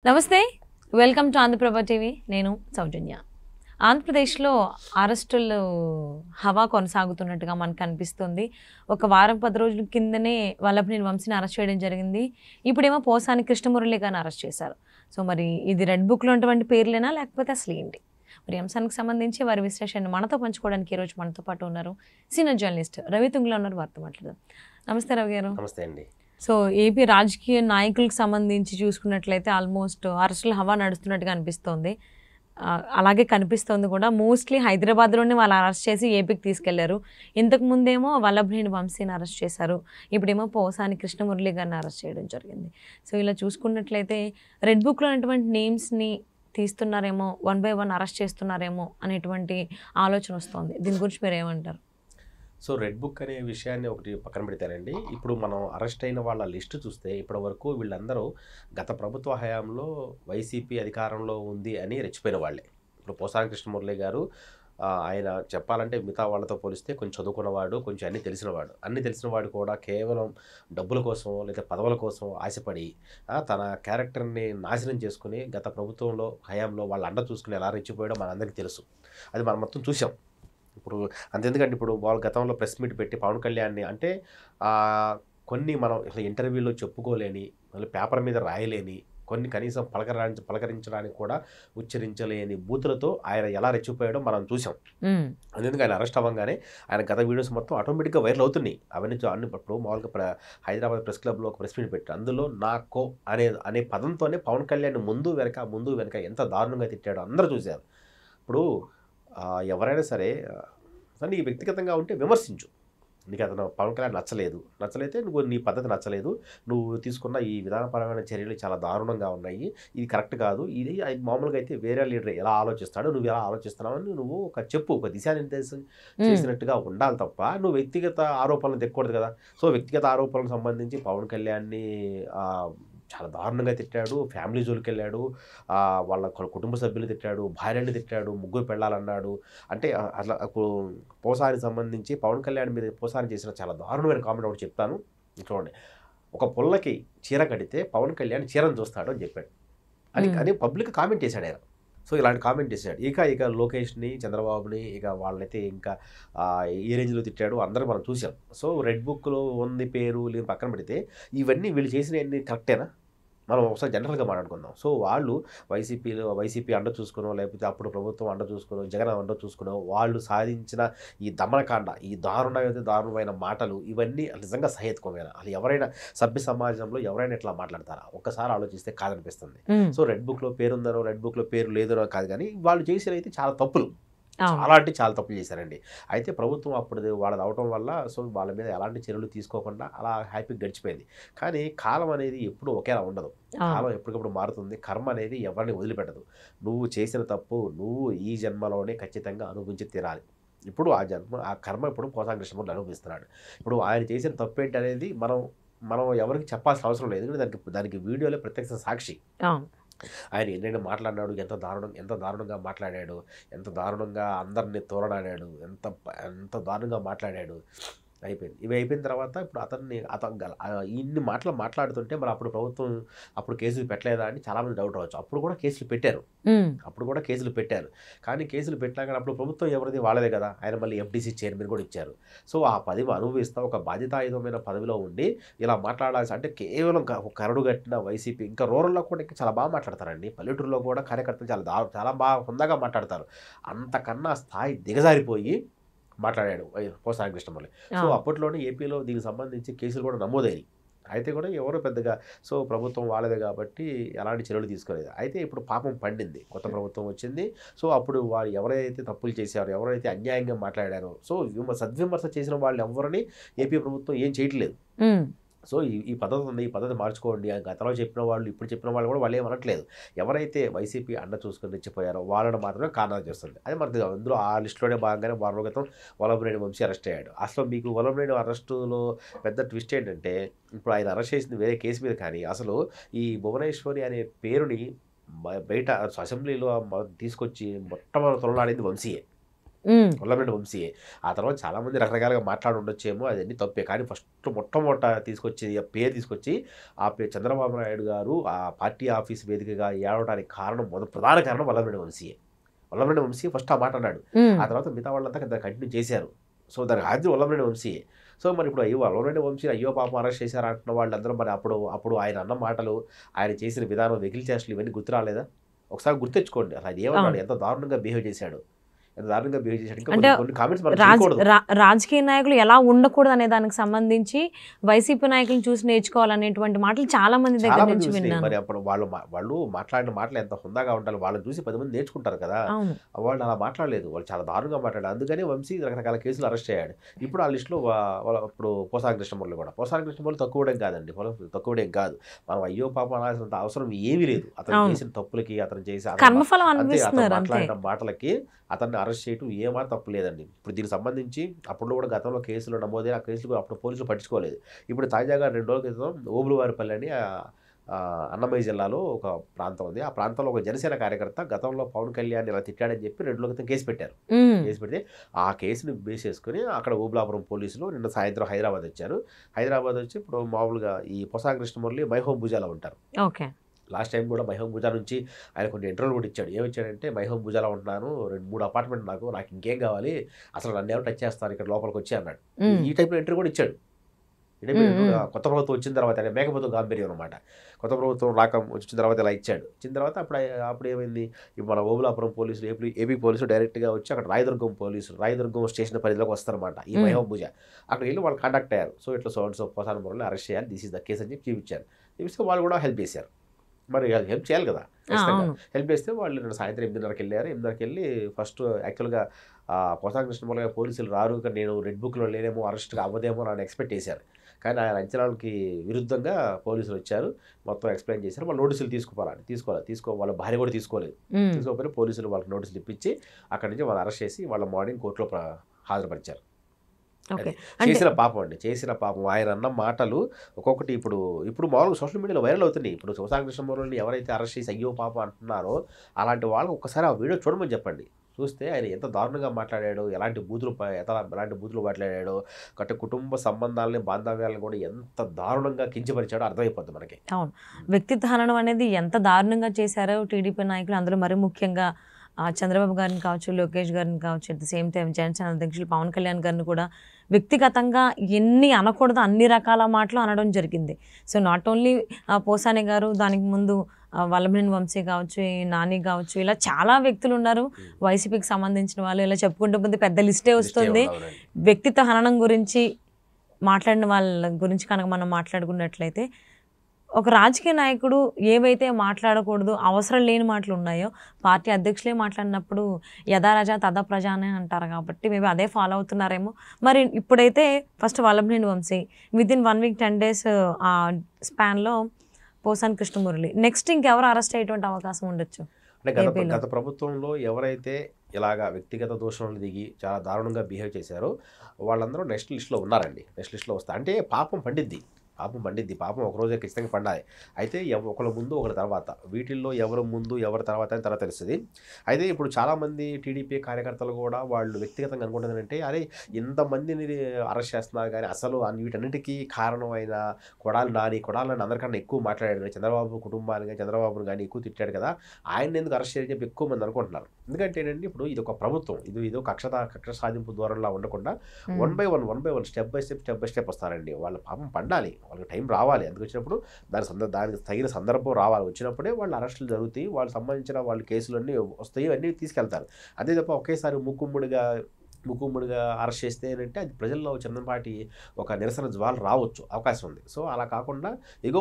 నమస్తే welcome to Andhraprabha TV నేను సౌజన్య ఆంధ్రప్రదేశ్లో అరెస్టులు హవా కొనసాగుతున్నట్టుగా మనకు అనిపిస్తుంది ఒక వారం 10 రోజుల కిందనే వల్లభనేని వంశీని అరెస్ట్ చేయడం జరిగింది ఇప్పుడేమో పోసాని కృష్ణమురళి గారిని అరెస్ట్ చేశారు సో మరి ఇది రెడ్ బుక్లో ఉన్నటువంటి పేర్లేనా లేకపోతే అసలు ఏంటి మరి అంశానికి సంబంధించి వారి విశ్లేషణ మనతో పంచుకోవడానికి ఈరోజు మనతో పాటు ఉన్నారు సీనియర్ జర్నలిస్ట్ రవి తుంగ్లా ఉన్నారు వారితో మాట్లాడదాం నమస్తే రవి గారు నమస్తే అండి సో ఏపీ రాజకీయ నాయకులకు సంబంధించి చూసుకున్నట్లయితే ఆల్మోస్ట్ అరెస్టుల హవా నడుస్తున్నట్టుగా అనిపిస్తోంది అలాగే కనిపిస్తోంది కూడా మోస్ట్లీ హైదరాబాద్లోనే వాళ్ళు అరెస్ట్ చేసి ఏపీకి తీసుకెళ్లారు ఇంతకు ముందేమో వల్లభనేని వంశీని అరెస్ట్ చేశారు ఇప్పుడేమో పోసాని కృష్ణమురళి గారిని అరెస్ట్ చేయడం జరిగింది సో ఇలా చూసుకున్నట్లయితే రెడ్ బుక్లో ఉన్నటువంటి నేమ్స్ని తీస్తున్నారేమో 1 by 1 అరెస్ట్ చేస్తున్నారేమో అనేటువంటి ఆలోచన వస్తుంది దీని గురించి మీరు ఏమంటారు సో రెడ్ బుక్ అనే విషయాన్ని ఒకటి పక్కన పెడతానండి ఇప్పుడు మనం అరెస్ట్ అయిన వాళ్ళ లిస్టు చూస్తే ఇప్పటి వరకు వీళ్ళందరూ గత ప్రభుత్వ హయాంలో వైసీపీ అధికారంలో ఉంది అని రెచ్చిపోయిన వాళ్ళే ఇప్పుడు పోసాని కృష్ణమురళి గారు ఆయన చెప్పాలంటే మిగతా వాళ్ళతో పోలిస్తే కొంచెం చదువుకున్నవాడు కొంచెం అన్నీ తెలిసినవాడు కూడా కేవలం డబ్బుల కోసం లేదా పదవుల కోసం ఆశపడి తన క్యారెక్టర్ని నాశనం చేసుకుని గత ప్రభుత్వంలో హయాంలో వాళ్ళ అండ చూసుకుని ఎలా రెచ్చిపోయాడో మనందరికీ తెలుసు అది మనం మొత్తం చూసాం ఇప్పుడు అంతెందుకంటే ఇప్పుడు వాళ్ళు గతంలో ప్రెస్ మీట్ పెట్టి పవన్ కళ్యాణ్ని అంటే కొన్ని మనం ఇంటర్వ్యూలో చెప్పుకోలేని మళ్ళీ పేపర్ మీద రాయలేని కొన్ని కనీసం పలకరించడానికి కూడా ఉచ్చరించలేని బూతులతో ఆయన ఎలా రెచ్చిపోయాడో మనం చూసాం అందుకే ఆయన అరెస్ట్ అవ్వగానే ఆయన గత వీడియోస్ మొత్తం ఆటోమేటిక్గా వైరల్ అవుతున్నాయి అవన్నీ ఇప్పుడు మామూలుగా హైదరాబాద్ ప్రెస్ క్లబ్లో ఒక ప్రెస్ మీట్ పెట్టి అందులో నాకో అనే పదంతోనే పవన్ కళ్యాణ్ ముందు వెనక ఎంత దారుణంగా తిట్టాడో అందరూ చూశారు ఇప్పుడు ఎవరైనా సరే నీకు వ్యక్తిగతంగా ఉంటే విమర్శించు నీకు అతను పవన్ కళ్యాణ్ నచ్చలేతే నువ్వు నీ పద్ధతి నచ్చలేదు నువ్వు తీసుకున్న ఈ విధానపరమైన చర్యలు చాలా దారుణంగా ఉన్నాయి ఇది కరెక్ట్ కాదు ఇది మామూలుగా అయితే వేరే లీడర్ ఎలా ఆలోచిస్తాడో నువ్వు ఎలా ఆలోచిస్తున్నావని నువ్వు ఒక దిశానిర్దేశం చేసినట్టుగా ఉండాలి తప్ప నువ్వు వ్యక్తిగత ఆరోపణలు తెక్కకూడదు కదా సో వ్యక్తిగత ఆరోపణలకు సంబంధించి పవన్ కళ్యాణ్ని చాలా దారుణంగా తిట్టాడు ఫ్యామిలీ జోలికి వెళ్ళాడు వాళ్ళ కుటుంబ సభ్యులు తిట్టాడు భార్యని తిట్టాడు ముగ్గురు పెళ్ళాలన్నాడు అంటే అట్లా పోసానికి సంబంధించి పవన్ కళ్యాణ్ మీద పోసాని చేసిన చాలా దారుణమైన కామెంట్ ఒకటి చెప్తాను చూడండి ఒక పుల్లకి చీర కడితే పవన్ కళ్యాణ్ చీరను చూస్తాడు అని చెప్పాడు అని పబ్లిక్ కామెంట్ చేశాడు ఆయన సో ఇలాంటి కామెంట్ చేశాడు ఇక లోకేష్ని చంద్రబాబుని వాళ్ళైతే ఇంకా ఏ రేంజ్లో తిట్టాడు అందరూ మనం చూసాం సో రెడ్ బుక్లో ఉంది పేరు లేదు పక్కన పెడితే ఇవన్నీ వీళ్ళు చేసినవన్నీ కరెక్టేనా మనం ఒకసారి జనరల్గా మాట్లాడుకుందాం సో వాళ్ళు వైసీపీ అండ చూసుకునో లేకపోతే అప్పుడు ప్రభుత్వం అండ చూసుకునో జగన్ అండ చూసుకునో వాళ్ళు సాధించిన ఈ దమనకాండ ఈ దారుణమైన మాటలు ఇవన్నీ నిజంగా సహేతుకమైన అది ఎవరైనా సభ్య సమాజంలో ఎవరైనా ఇట్లా మాట్లాడతారా ఒక్కసారి ఆలోచిస్తే కాదనిపిస్తుంది సో రెడ్ బుక్లో పేరుందనో రెడ్ బుక్లో పేరు లేదనో కాదు కానీ వాళ్ళు చేసినైతే చాలా తప్పులు చాలా తప్పులు చేశారండి అయితే ప్రభుత్వం అప్పుడు వాళ్ళది అవటం వల్ల సో వాళ్ళ మీద ఎలాంటి చర్యలు తీసుకోకుండా అలా హ్యాపీగా గడిచిపోయింది కానీ కాలం అనేది ఎప్పుడు ఒకేలా ఉండదు కాలం ఎప్పటికప్పుడు మారుతుంది కర్మ అనేది ఎవరిని వదిలిపెట్టదు నువ్వు చేసిన తప్పు నువ్వు ఈ జన్మలోనే ఖచ్చితంగా అనుభవించి తీరాలి ఇప్పుడు ఆ కర్మ ఇప్పుడు పోసాని కృష్ణమురళి అనుభవిస్తున్నాడు ఇప్పుడు ఆయన చేసిన తప్పు ఏంటి అనేది మనం ఎవరికి చెప్పాల్సిన అవసరం లేదు ఎందుకంటే దానికి వీడియోలో ప్రత్యక్ష సాక్షి ఆయన ఎన్నైనా మాట్లాడినాడు ఎంత దారుణంగా మాట్లాడాడు ఎంత దారుణంగా అందరినీ తోలడాడాడు ఎంత దారుణంగా మాట్లాడాడు అయిపోయింది ఇవి అయిపోయిన తర్వాత ఇప్పుడు అతను ఇన్ని మాట్లాడుతుంటే మరి అప్పుడు ప్రభుత్వం అప్పుడు కేసులు పెట్టలేదా అని చాలామంది డౌట్ రావచ్చు అప్పుడు కూడా కేసులు పెట్టారు కానీ కేసులు పెట్టినా కానీ అప్పుడు ప్రభుత్వం ఎవరిది వాళ్ళదే కదా ఆయన మళ్ళీ FDC చైర్మన్ కూడా ఇచ్చారు సో ఆ పదవి అనుభవిస్తా ఒక బాధ్యతాయుతమైన పదవిలో ఉండి ఇలా మాట్లాడాల్సి అంటే కేవలం కరడు కట్టిన వైసీపీ ఇంకా రూరల్లో కూడా ఇంకా చాలా బాగా మాట్లాడతారండి పల్లెటూరులో కూడా కార్యకర్తలు చాలా బాగా హుందాగా మాట్లాడతారు అంతకన్నా స్థాయి దిగజారిపోయి మాట్లాడాడు పోసాని కృష్ణమురళి సో అప్పట్లోనే ఏపీలో దీనికి సంబంధించి కేసులు కూడా నమోదయ్యాయి అయితే కూడా ఎవరు పెద్దగా సో ప్రభుత్వం వాళ్ళదే కాబట్టి ఎలాంటి చర్యలు తీసుకోలేదు అయితే ఇప్పుడు పాపం పండింది కొత్త ప్రభుత్వం వచ్చింది సో అప్పుడు వాళ్ళు ఎవరైతే తప్పులు చేశారో ఎవరైతే అన్యాయంగా మాట్లాడారో సో సద్విమర్శ చేసిన వాళ్ళు ఎవరిని ఏపీ ప్రభుత్వం ఏం చేయట్లేదు సో ఈ పద్ధతి ఉంది ఈ పద్ధతి మార్చుకోండి గతంలో చెప్పిన వాళ్ళు ఇప్పుడు చెప్పిన వాళ్ళు కూడా వాళ్ళు ఏమనట్లేదు ఎవరైతే వైసీపీ అండ చూసుకొని రెచ్చిపోయారో వాళ్ళని మాత్రమే కారణాలు చేస్తుంది అది మనకు అందులో ఆ లిస్టులోనే భాగంగానే వారం క్రితం వల్లభనేని వంశీ అరెస్ట్ అయ్యాడు అసలు మీకు వల్లభనేని అరెస్టులో పెద్ద ట్విస్ట్ ఏంటంటే ఇప్పుడు ఆయన అరెస్ట్ చేసింది వేరే కేసు మీద కానీ అసలు ఈ భువనేశ్వరి అనే పేరుని బయట అసెంబ్లీలో తీసుకొచ్చి మొట్టమొదటి తొలనాడింది వంశీయే వల్లభనేని వంశీయే. ఆ తర్వాత చాలామంది రకరకాలుగా మాట్లాడి ఉండొచ్చేమో, అదన్నీ తప్పే. కానీ ఫస్ట్ మొట్టమొదట తీసుకొచ్చి ఆ పేరు తీసుకొచ్చి చంద్రబాబు నాయుడు గారు ఆ పార్టీ ఆఫీస్ వేదికగా ఏడవడానికి కారణం ప్రధాన కారణం వల్లభనేని వంశీయే. వల్లభనేని వంశీ ఫస్ట్ ఆ మాట అన్నాడు. ఆ తర్వాత మిగతా వాళ్ళంతా దాన్ని కంటిన్యూ చేశారు. సో దానికి ఆద్యం వల్లభనేని వంశీయే. సో మరి ఇప్పుడు వల్లభనేని వంశీ అయ్యో పాపం అరెస్ట్ చేశారు అంటున్న వాళ్ళందరూ మరి అప్పుడు ఆయన అన్న మాటలు, ఆయన చేసిన విధానం, వెకిలి చేష్టలు ఇవన్నీ గుర్తు రాలేదా? ఒకసారి గుర్తెచ్చుకోండి. అసలు అది ఏమన్నాడు, ఎంత దారుణంగా బిహేవ్ చేశాడు, ఎంత దారుణంగా బిహేవ్ చేశాడు. ఇంకా కొన్ని కామెంట్స్ మనం చేయకూడదు. రాజకీయ నాయకులు ఎలా ఉండకూడదు అనే దానికి సంబంధించి వైసీపీ నాయకులను చూసి నేర్చుకోవాలనేటువంటి మాటలు చాలా మంది దగ్గర నుంచి విన్నాను. మరి అప్పుడు వాళ్ళు మాట్లాడిన మాటలు ఎంత హుందాగా ఉండాలి, వాళ్ళని చూసి 10 మంది నేర్చుకుంటారు కదా. వాళ్ళు అలా మాట్లాడలేదు, వాళ్ళు చాలా దారుణంగా మాట్లాడారు. అందుకని వంశీ రకరకాల కేసులు అరెస్ట్ అయ్యాడు. ఇప్పుడు ఆ లిస్టులో ఇప్పుడు పోసాని కృష్ణమూర్తి కూడా. పోసాని కృష్ణమూర్తి తక్కువడేం కాదండి, తక్కువడేం కాదు. మనం అయ్యో పాప అనాల్సినంత అవసరం ఏమీ లేదు. అతను చేసిన తప్పులకి, అతను చేసి మాట్లాడిన మాటలకి అతన్ని అరెస్ట్ చేయడం ఏమాత్రం తప్పు లేదండి. ఇప్పుడు దీనికి సంబంధించి అప్పుడు కూడా గతంలో కేసులు నమోదైన ఆ కేసులు అప్పుడు పోలీసులు పట్టించుకోలేదు. ఇప్పుడు తాజాగా 2 రోజుల క్రితం ఓబులవారిపల్లి అని అన్నమయ్య జిల్లాలో ఒక ప్రాంతం ఉంది. ఆ ప్రాంతంలో ఒక జనసేన కార్యకర్త గతంలో పవన్ కళ్యాణ్ ఇలా తిట్టాడని చెప్పి 2 రోజుల క్రితం కేసు పెట్టారు. కేసు పెడితే ఆ కేసుని బేస్ చేసుకుని అక్కడ ఓబులాపురం పోలీసులు నిన్న సాయంత్రం హైదరాబాద్ వచ్చారు. హైదరాబాద్ వచ్చి ఇప్పుడు మామూలుగా ఈ పొసాని కృష్ణమురళి మైహోం భుజాలో ఉంటారు. లాస్ట్ టైం కూడా మైహోం భుజా నుంచి ఆయన కొన్ని ఇంటర్వ్యూలు కూడా ఇచ్చాడు. ఏమిచ్చాడంటే, మైహోం భుజాలో ఉంటున్నాను, 2-3 అపార్ట్మెంట్ నాకు ఇంకేం కావాలి, అసలు నన్ను ఎవరు టచ్ చేస్తారు ఇక్కడ లోపలికి వచ్చి అన్నాడు. ఈ టైప్లో ఇంటర్వ్యూ కూడా ఇచ్చాడు. కొత్త ప్రభుత్వం వచ్చిన తర్వాత మేకపోతు గాంభీర్యం అనమాట. కొత్త ప్రభుత్వం వచ్చిన తర్వాత ఇలా ఇచ్చాడు. ఇచ్చిన తర్వాత అప్పుడు ఏమైంది, ఇప్పుడు మన ఓబులాపురం పోలీసులు ఏపీ పోలీసులు డైరెక్ట్గా వచ్చి అక్కడ రాయదుర్గం స్టేషన్ పరిధిలోకి వస్తారన్నమాట. ఈ మైహోం భుజా అక్కడికి వెళ్ళి వాళ్ళు కాంటాక్ట్ అయ్యారు. సో ఇట్లా పోసాని మురళిని అరెస్ట్ చేయాలి, దిస్ ఇస్ ద కేసు అని చెప్పి చూపించారు. చూపిస్తే వాళ్ళు కూడా హెల్ప్ చేశారు. మరి హెల్ప్ చేయాలి కదా, హెల్ప్ చేస్తే వాళ్ళు సాయంత్రం 8:30కి వెళ్ళారు. 8:30కి వెళ్ళి ఫస్ట్ యాక్చువల్గా పోసాని కృష్ణమూర్తి గారు పోలీసులు రారు, నేను రెడ్ బుక్లో లేనేమో, అరెస్ట్ అవ్వదేమో అని ఎక్స్పెక్ట్ చేశారు. కానీ ఆయన అంచనాలకి విరుద్ధంగా పోలీసులు వచ్చారు, మొత్తం ఎక్స్ప్లెయిన్ చేశారు. వాళ్ళు నోటీసులు వాళ్ళ భార్య కూడా తీసుకోకపోతే పోలీసులు వాళ్ళకి నోటీసులు ఇప్పించి అక్కడి నుంచి వాళ్ళు అరెస్ట్ చేసి వాళ్ళ మార్నింగ్ కోర్టులో హాజరుపరిచారు. చేసిన పాపం ఆయన అన్న మాటలు ఒక్కొక్కటి ఇప్పుడు మామూలుగా సోషల్ మీడియాలో వైరల్ అవుతున్నాయి. ఇప్పుడు పోసాని కృష్ణమూర్తిని ఎవరైతే అరెస్ట్ చేసి అయ్యో పాపం అంటున్నారో అలాంటి వాళ్ళకి ఒక్కసారి ఆ వీడియో చూడమని చెప్పండి. చూస్తే ఆయన ఎంత దారుణంగా మాట్లాడాడో, ఎలాంటి బూతులు మాట్లాడాడో, కుటుంబ సంబంధాలని, బాంధవ్యాలను కూడా ఎంత దారుణంగా కించపరిచాడో అర్థమైపోద్ది మనకి. అవును, వ్యక్తిత్వ హననం అనేది ఎంత దారుణంగా చేశారో టీడీపీ నాయకులు, అందులో మరీ ముఖ్యంగా చంద్రబాబు గారిని కావచ్చు, లోకేష్ గారిని కావచ్చు, at the same time Janasena అధ్యక్షులు పవన్ కళ్యాణ్ గారిని కూడా వ్యక్తిగతంగా ఎన్ని అనకూడదు అన్ని రకాల మాటలు అనడం జరిగింది. సో నాట్ ఓన్లీ పోసాని గారు, దానికి ముందు వల్లభనేని వంశీ కావచ్చు, నాని కావచ్చు, ఇలా చాలా వ్యక్తులు ఉన్నారు వైసీపీకి సంబంధించిన వాళ్ళు. ఇలా చెప్పుకుంటూ పోతే పెద్ద లిస్టే వస్తుంది. వ్యక్తిత్వ హననం గురించి మాట్లాడిన వాళ్ళ గురించి కనుక మనం మాట్లాడుకున్నట్లయితే, ఒక రాజకీయ నాయకుడు ఏవైతే మాట్లాడకూడదు, అవసరం లేని మాటలు ఉన్నాయో పార్టీ అధ్యక్షులే మాట్లాడినప్పుడు యథా రాజా తథా ప్రజ అనే అంటారు. కాబట్టి మేబీ అదే ఫాలో అవుతున్నారేమో. మరి ఇప్పుడైతే first Vallabhaneni Vamsi, within 1 week 10 days ఆ స్పాన్లో పోసాని కృష్ణమురళి, నెక్స్ట్ ఇంకెవరు అరెస్ట్ అయ్యేటువంటి అవకాశం ఉండొచ్చు? అంటే గత ప్రభుత్వంలో ఎవరైతే ఇలాగా వ్యక్తిగత దోషణలు దిగి చాలా దారుణంగా బిహేవ్ చేశారో వాళ్ళందరూ నెక్స్ట్ లిస్ట్లో ఉన్నారండి. నెక్స్ట్ లిస్ట్లో వస్తారు. అంటే పాపం పండిద్ది, పాపం ఒకరోజే ఖచ్చితంగా పండాలి. అయితే ఒకళ్ళ ముందు ఒకరి తర్వాత, వీటిల్లో ఎవరు ముందు ఎవరి తర్వాత అని తర్వాత తెలుస్తుంది. అయితే ఇప్పుడు చాలామంది టీడీపీ కార్యకర్తలు కూడా వాళ్ళు వ్యక్తిగతంగా అనుకుంటుంది అంటే, అరే ఇంతమందిని అరెస్ట్ చేస్తున్నారు కానీ అసలు వీటన్నిటికీ కారణమైన కొడాలి నాని అందరికన్నా ఎక్కువ మాట్లాడాడు, చంద్రబాబు కుటుంబాన్ని కానీ చంద్రబాబుని కానీ ఎక్కువ తిట్టాడు కదా, ఆయన ఎందుకు అరెస్ట్ చేయని చెప్పి ఎక్కువ మంది అనుకుంటున్నారు. ఎందుకంటే ఏంటంటే ఇప్పుడు ఇది ఒక ప్రభుత్వం, ఇది కక్ష సాధింపు ధోరణిలా ఉండకుండా one by one step by step వస్తారండి. వాళ్ళ పాపం పండాలి, వాళ్ళకి టైం రావాలి. అందుకు వచ్చినప్పుడు దానికి తగిన సందర్భం రావాలి. వచ్చినప్పుడే వాళ్ళు అరెస్టులు జరుగుతాయి, వాళ్ళకి సంబంధించిన వాళ్ళ కేసులన్నీ వస్తాయి, అన్నీ తీసుకెళ్తారు. అదే తప్ప ఒకేసారి ముక్కుమ్ముడిగా అరెస్ట్ చేస్తే ఏంటంటే అది ప్రజల్లో చిన్నపాటి ఒక నిరసన జ్వాల రావచ్చు, అవకాశం ఉంది. సో అలా కాకుండా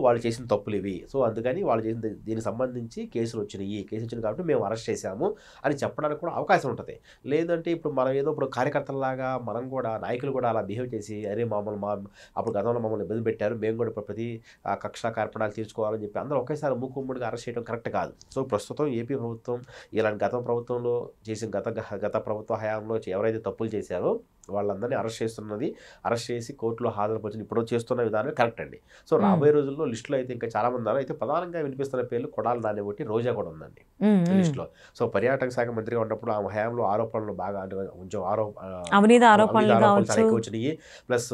వాళ్ళు చేసిన తప్పులు ఇవి, సో అందుకని వాళ్ళు చేసిన దీనికి సంబంధించి కేసులు వచ్చినాయి కాబట్టి మేము అరెస్ట్ చేశాము అని చెప్పడానికి కూడా అవకాశం ఉంటుంది. లేదంటే ఇప్పుడు మనం ఇప్పుడు కార్యకర్తలాగా మనం కూడా, నాయకులు కూడా అలా బిహేవ్ చేసి అరే అప్పుడు గతంలో మమ్మల్ని ఇబ్బంది పెట్టారు, మేము కూడా ఇప్పుడు ప్రతి కక్ష కార్పణాలు తీర్చుకోవాలని చెప్పి అందరూ ఒకేసారి ముక్కుమ్ముడిగా అరెస్ట్ చేయడం కరెక్ట్ కాదు. సో ప్రస్తుతం ఏపీ ప్రభుత్వం ఇలాంటి గత ప్రభుత్వంలో చేసిన గత ప్రభుత్వ హయాంలో ఎవరైతే తప్పులు చేశారో వాళ్ళందరినీ అరెస్ట్ చేసి కోర్టులో హాజరుపరిచిన ఇప్పుడు చేస్తున్న విధానం కరెక్ట్ అండి. సో రాబోయే రోజుల్లో లిస్టులో అయితే ఇంకా చాలా మంది ఉన్నారు. అయితే ప్రధానంగా వినిపిస్తున్న పేర్లు కొడాలి నాని ఒకటి, రోజా కూడా ఉందండి లిస్టులో. సో పర్యాటక శాఖ మంత్రిగా ఉన్నప్పుడు ఆమె హయాంలో ఆరోపణలు బాగా అంటే కొంచెం అవినీతి ఆరోపణలు ఆరోపణలు చాలా కావచ్చు. ఎక్కువ వచ్చినాయి. ప్లస్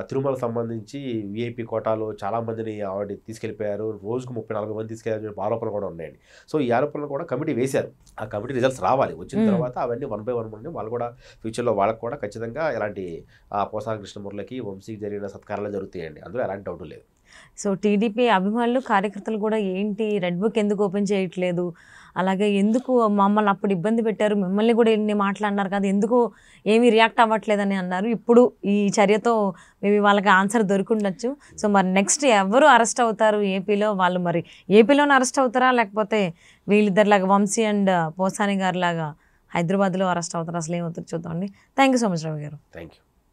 తిరుమల సంబంధించి విఐపి కోటాలో చాలా మందిని ఆవిడ తీసుకెళ్ళిపోయారు, రోజుకు 30-40 మంది తీసుకెళ్ళారు ఆరోపణలు కూడా ఉన్నాయండి. సో ఈ ఆరోపణలు కూడా కమిటీ వేశారు. ఆ కమిటీ రిజల్ట్స్ రావాలి, వచ్చిన తర్వాత అవన్నీ 1 by 1 ఉండి వాళ్ళు కూడా ఫ్యూచర్లో వాళ్ళకు కూడా ఖచ్చితంగా ఇలాంటి పోసాని కృష్ణమురళికి, వంశీకి జరిగిన సత్కారాలు జరుగుతాయండి, అందులో ఎలాంటి డౌట్ లేదు. సో టీడీపీ అభిమానులు కార్యకర్తలు కూడా ఏంటి రెడ్ బుక్ ఎందుకు ఓపెన్ చేయట్లేదు, అలాగే ఎందుకు మమ్మల్ని అప్పుడు ఇబ్బంది పెట్టారు, మిమ్మల్ని కూడా ఎన్ని మాట్లాడినారు కదా, ఎందుకు ఏమీ రియాక్ట్ అవ్వట్లేదని అన్నారు. ఇప్పుడు ఈ చర్యతో మేబీ వాళ్ళకి ఆన్సర్ దొరికిండొచ్చు. సో మరి నెక్స్ట్ ఎవరు అరెస్ట్ అవుతారు ఏపీలో, వాళ్ళు మరి ఏపీలోనే అరెస్ట్ అవుతారా లేకపోతే వీళ్ళిద్దరిలాగా వంశీ అండ్ పోసాని గారి లాగా హైదరాబాద్లో అరెస్ట్ అవుతారా, అసలు ఏమవుతారు చూద్దామండి. Thank you so much Ravi garu. Thank you.